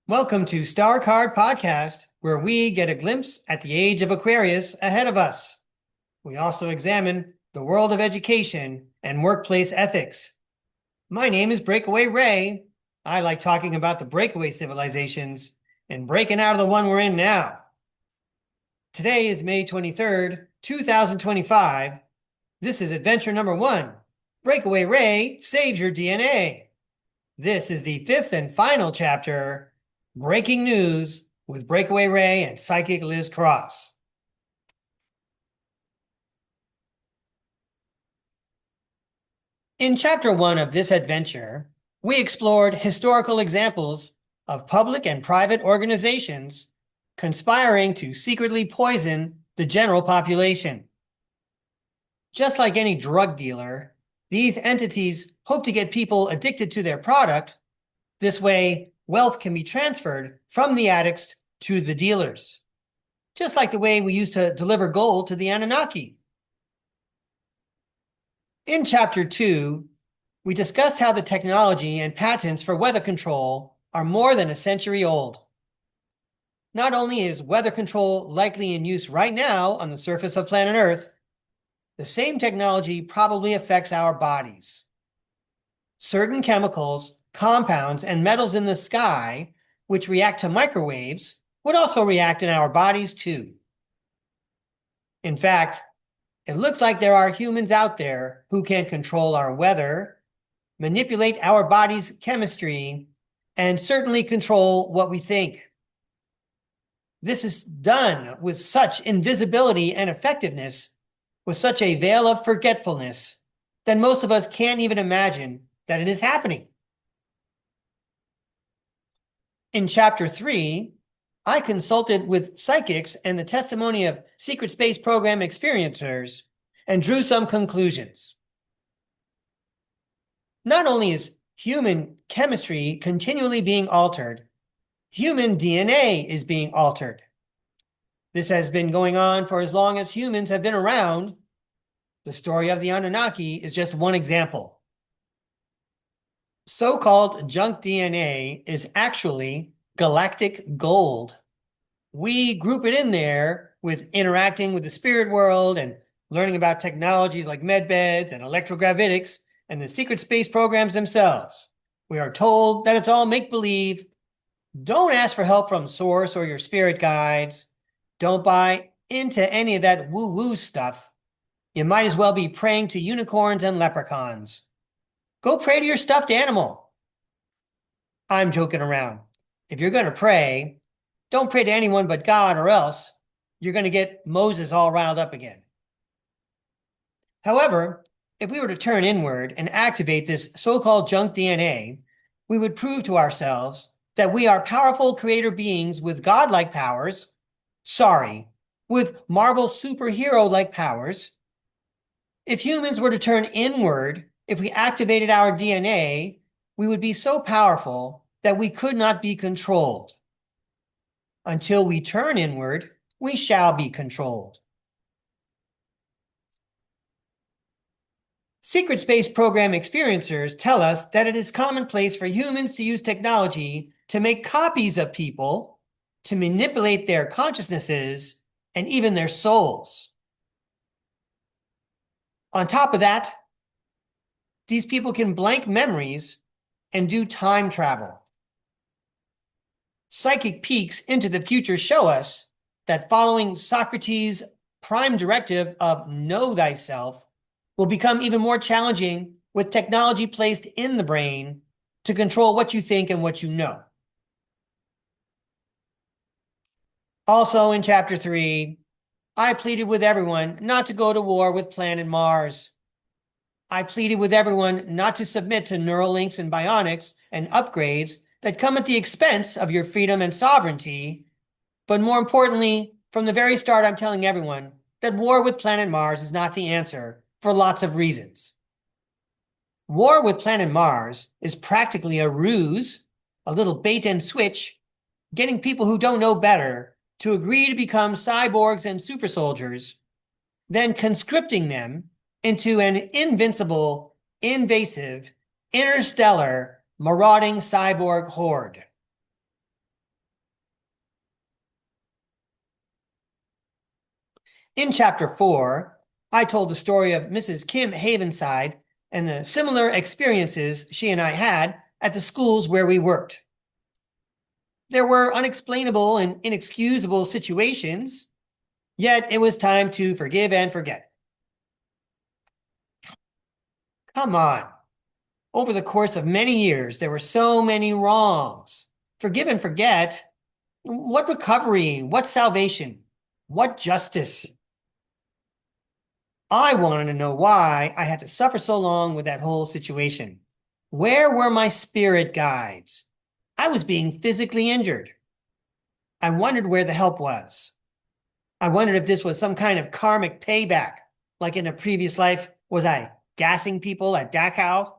Welcome to STARCARD Podcast, where we get a glimpse at the age of Aquarius ahead of us. We also examine the world of education and workplace ethics. My name is Breakaway Ray. I like talking about the breakaway civilizations and breaking out of the one we're in now. Today is May 23rd, 2025. This is adventure number 1. Breakaway Ray saves your DNA. This is the 5th and final chapter, Breaking News with Breakaway Ray and Psychic Liz Cross. In Chapter 1 of this adventure, we explored historical examples of public and private organizations conspiring to secretly poison the general population. Just like any drug dealer, these entities hope to get people addicted to their product. This way, wealth can be transferred from the addicts to the dealers, just like the way we used to deliver gold to the Anunnaki. In Chapter 2, we discussed how the technology and patents for weather control are more than a century old. Not only is weather control likely in use right now on the surface of planet Earth, the same technology probably affects our bodies. Certain chemicals, compounds, and metals in the sky, which react to microwaves, would also react in our bodies too. In fact, it looks like there are humans out there who can control our weather, manipulate our body's chemistry, and certainly control what we think. This is done with such invisibility and effectiveness, with such a veil of forgetfulness, that most of us can't even imagine that it is happening. In Chapter 3, I consulted with psychics and the testimony of secret space program experiencers and drew some conclusions. Not only is human chemistry continually being altered, human DNA is being altered. This has been going on for as long as humans have been around. The story of the Anunnaki is just one example. So-called junk DNA is actually galactic gold. We group it in there with interacting with the spirit world and learning about technologies like medbeds and electrogravitics and the secret space programs themselves. We are told that it's all make-believe. Don't ask for help from Source or your spirit guides. Don't buy into any of that woo-woo stuff. You might as well be praying to unicorns and leprechauns. Go pray to your stuffed animal. I'm joking around. If you're going to pray, don't pray to anyone but God, or else you're going to get Moses all riled up again. However, if we were to turn inward and activate this so-called junk DNA, we would prove to ourselves that we are powerful creator beings with godlike powers, with Marvel superhero-like powers. If humans were to turn inward, if we activated our DNA, we would be so powerful that we could not be controlled. Until we turn inward, we shall be controlled. Secret space program experiencers tell us that it is commonplace for humans to use technology to make copies of people, to manipulate their consciousnesses, and even their souls. On top of that, these people can blank memories and do time travel. Psychic peeks into the future show us that following Socrates' prime directive of know thyself will become even more challenging with technology placed in the brain to control what you think and what you know. Also in Chapter 3, I pleaded with everyone not to go to war with Planet Mars. I pleaded with everyone not to submit to Neuralinks and bionics and upgrades that come at the expense of your freedom and sovereignty. But more importantly, from the very start, I'm telling everyone that war with Planet Mars is not the answer for lots of reasons. War with Planet Mars is practically a ruse, a little bait and switch, getting people who don't know better to agree to become cyborgs and super soldiers, then conscripting them into an invincible, invasive, interstellar, marauding cyborg horde. In Chapter 4, I told the story of Mrs. Kim Havenside and the similar experiences she and I had at the schools where we worked. There were unexplainable and inexcusable situations, yet it was time to forgive and forget. Come on. Over the course of many years, there were so many wrongs. Forgive and forget? What recovery? What salvation? What justice? I wanted to know why I had to suffer so long with that whole situation. Where were my spirit guides? I was being physically injured. I wondered where the help was. I wondered if this was some kind of karmic payback, like in a previous life. Was I gassing people at Dachau?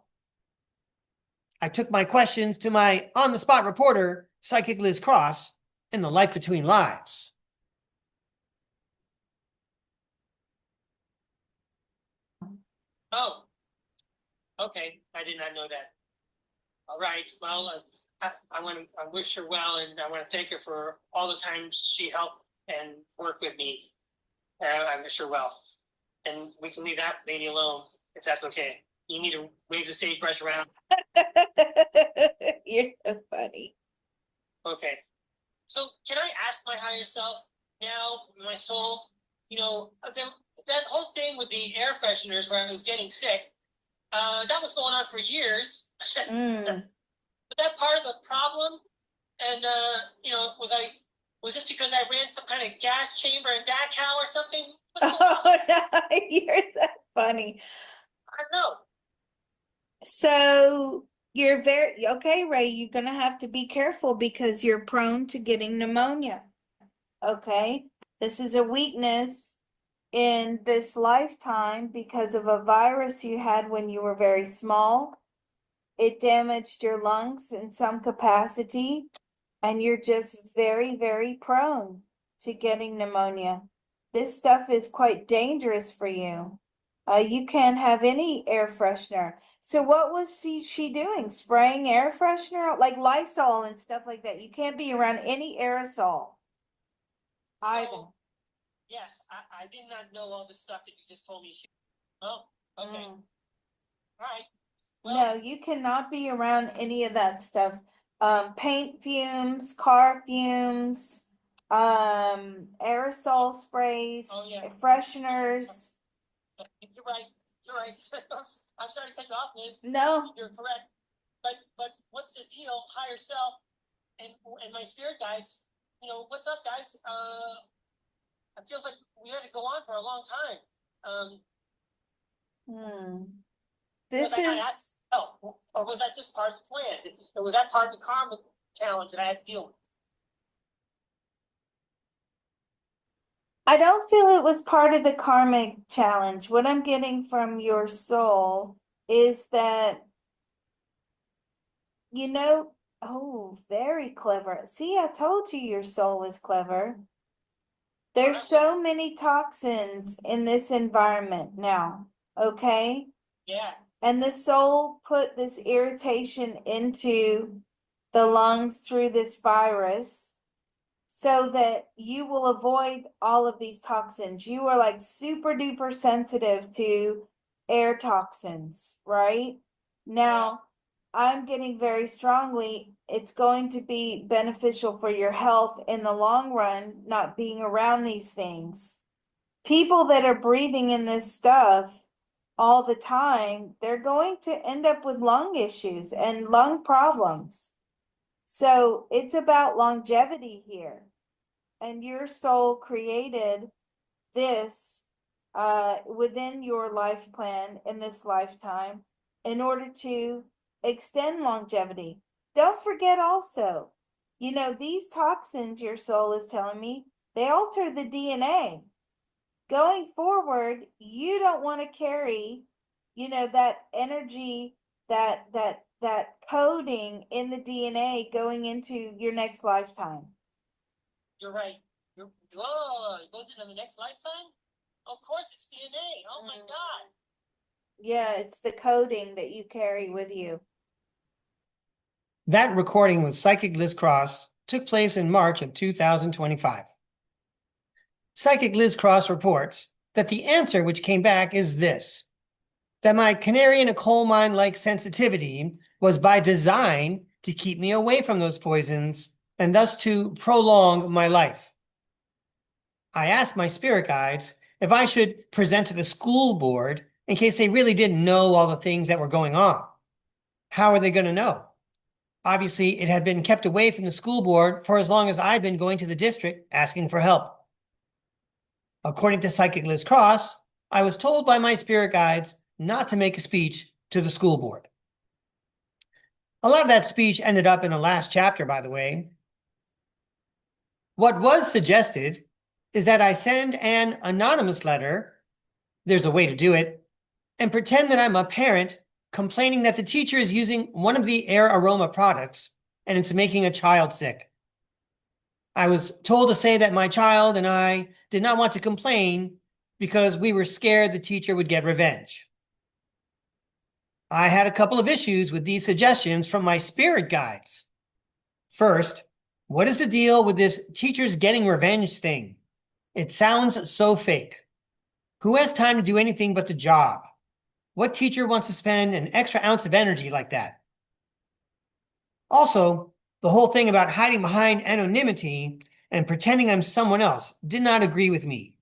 I took my questions to my on-the-spot reporter, Psychic Liz Cross, in The Life Between Lives. Oh, okay. I did not know that. All right. Well, I wish her well, and I want to thank her for all the times she helped and worked with me. I wish her well. And we can leave that lady alone, if that's okay. You need to wave the sagebrush around. You're so funny. Okay. So can I ask my higher self now, my soul, that whole thing with the air fresheners where I was getting sick, that was going on for years. But that part of the problem, and was this because I ran some kind of gas chamber in Dachau or something? Oh no, you're so funny. I don't know. So you're very okay, Ray. You're gonna have to be careful because you're prone to getting pneumonia. Okay, this is a weakness in this lifetime because of a virus you had when you were very small. It damaged your lungs in some capacity, and you're just very, very prone to getting pneumonia. This stuff is quite dangerous for you. You can't have any air freshener. So what was she doing? Spraying air freshener like Lysol and stuff like that. You can't be around any aerosol. Either. Yes, I did not know all the stuff that you just told me. Oh, okay. All right. Well, no, you cannot be around any of that stuff. Paint fumes, car fumes, aerosol sprays, fresheners. You're right. You're right. I'm sorry to cut you off, Liz. No. You're correct. But what's the deal? Higher self and my spirit guides. What's up, guys? It feels like we had to go on for a long time. This is. Or was that just part of the plan? Or was that part of the karma challenge that I had to deal with? I don't feel it was part of the karmic challenge. What I'm getting from your soul is that, oh, very clever. See, I told you your soul was clever. There's so many toxins in this environment now, okay? Yeah. And the soul put this irritation into the lungs through this virus so that you will avoid all of these toxins. You are like super duper sensitive to air toxins, right? Now, I'm getting very strongly, it's going to be beneficial for your health in the long run, not being around these things. People that are breathing in this stuff all the time, they're going to end up with lung issues and lung problems. So it's about longevity here. And your soul created this within your life plan in this lifetime in order to extend longevity. Don't forget also, these toxins, your soul is telling me, they alter the DNA. Going forward, you don't want to carry, that energy, that coding in the DNA going into your next lifetime. You're right. It goes into the next lifetime? Of course, it's DNA. Oh my God. Yeah, it's the coding that you carry with you. That recording with Psychic Liz Cross took place in March of 2025. Psychic Liz Cross reports that the answer which came back is this: that my canary in a coal mine-like sensitivity was by design to keep me away from those poisons and thus to prolong my life. I asked my spirit guides if I should present to the school board in case they really didn't know all the things that were going on. How are they going to know? Obviously, it had been kept away from the school board for as long as I'd been going to the district asking for help. According to Psychic Liz Cross, I was told by my spirit guides not to make a speech to the school board. A lot of that speech ended up in the last chapter, by the way. What was suggested is that I send an anonymous letter, there's a way to do it, and pretend that I'm a parent complaining that the teacher is using one of the air aroma products and it's making a child sick. I was told to say that my child and I did not want to complain because we were scared the teacher would get revenge. I had a couple of issues with these suggestions from my spirit guides. First, what is the deal with this teachers getting revenge thing? It sounds so fake. Who has time to do anything but the job? What teacher wants to spend an extra ounce of energy like that? Also, the whole thing about hiding behind anonymity and pretending I'm someone else did not agree with me.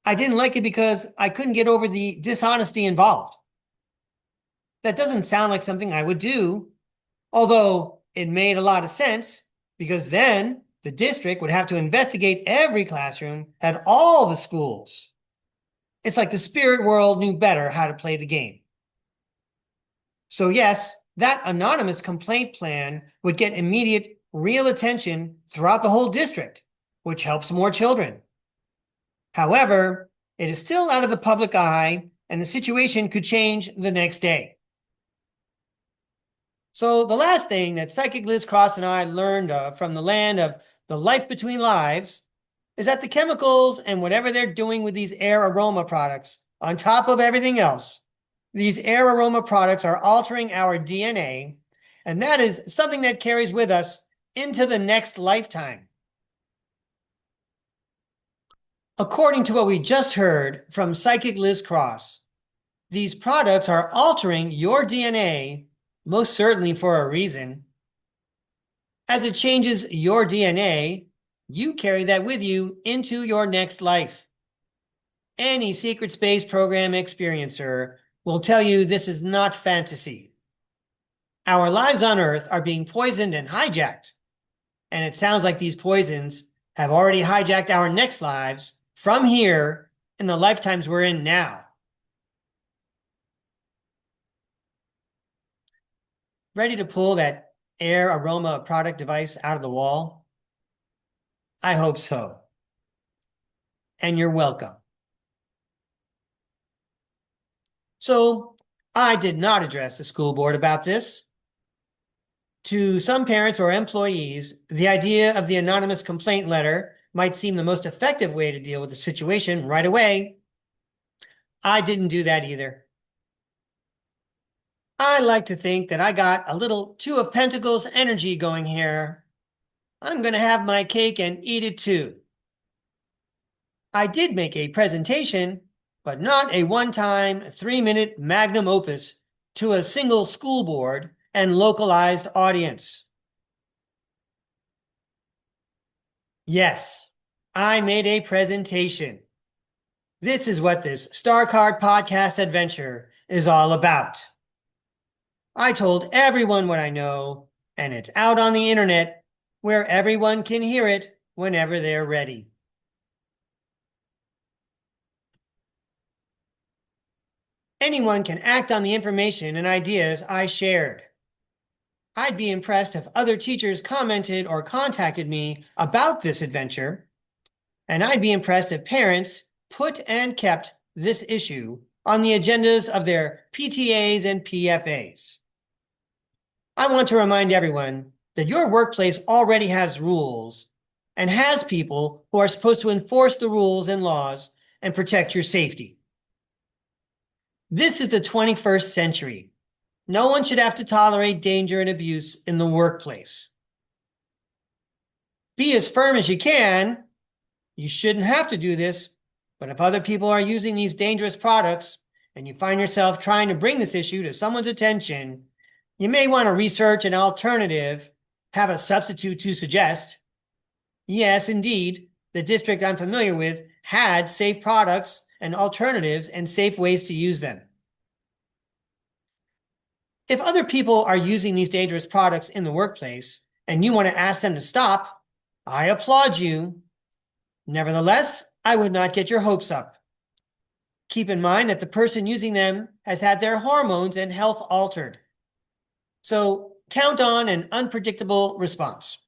I didn't like it because I couldn't get over the dishonesty involved. That doesn't sound like something I would do, although it made a lot of sense because then the district would have to investigate every classroom at all the schools. It's like the spirit world knew better how to play the game. So yes, that anonymous complaint plan would get immediate, real attention throughout the whole district, which helps more children. However, it is still out of the public eye, and the situation could change the next day. So the last thing that Psychic Liz Cross and I learned from the land of the life between lives is that the chemicals and whatever they're doing with these air aroma products, on top of everything else, these air aroma products are altering our DNA, and that is something that carries with us into the next lifetime. According to what we just heard from Psychic Liz Cross, these products are altering your DNA, most certainly for a reason. As it changes your DNA, you carry that with you into your next life. Any secret space program experiencer will tell you this is not fantasy. Our lives on Earth are being poisoned and hijacked, and it sounds like these poisons have already hijacked our next lives from here in the lifetimes we're in now. Ready to pull that air aroma product device out of the wall? I hope so. And you're welcome. So I did not address the school board about this. To some parents or employees, the idea of the anonymous complaint letter might seem the most effective way to deal with the situation right away. I didn't do that either. I like to think that I got a little Two of Pentacles energy going here. I'm going to have my cake and eat it too. I did make a presentation, but not a one-time 3-minute magnum opus to a single school board and localized audience. Yes, I made a presentation. This is what this STARCARD podcast adventure is all about. I told everyone what I know, and it's out on the internet where everyone can hear it whenever they're ready. Anyone can act on the information and ideas I shared. I'd be impressed if other teachers commented or contacted me about this adventure, and I'd be impressed if parents put and kept this issue on the agendas of their PTAs and PFAs. I want to remind everyone that your workplace already has rules and has people who are supposed to enforce the rules and laws and protect your safety. This is the 21st century. No one should have to tolerate danger and abuse in the workplace. Be as firm as you can, You shouldn't have to do this, but if other people are using these dangerous products and you find yourself trying to bring this issue to someone's attention, you may want to research an alternative, have a substitute to suggest. Yes, indeed, the district I'm familiar with had safe products and alternatives and safe ways to use them. If other people are using these dangerous products in the workplace and you want to ask them to stop, I applaud you. Nevertheless, I would not get your hopes up. Keep in mind that the person using them has had their hormones and health altered. So count on an unpredictable response.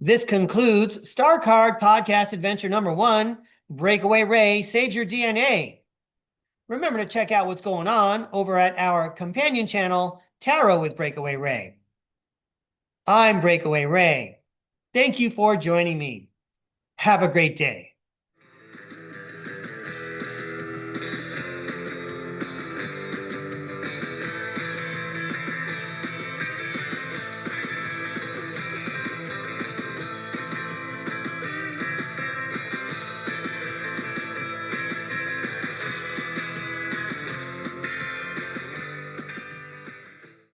This concludes STARCARD Podcast Adventure number 1, Breakaway Ray Saves Your DNA. Remember to check out what's going on over at our companion channel, Tarot with Breakaway Ray. I'm Breakaway Ray. Thank you for joining me. Have a great day.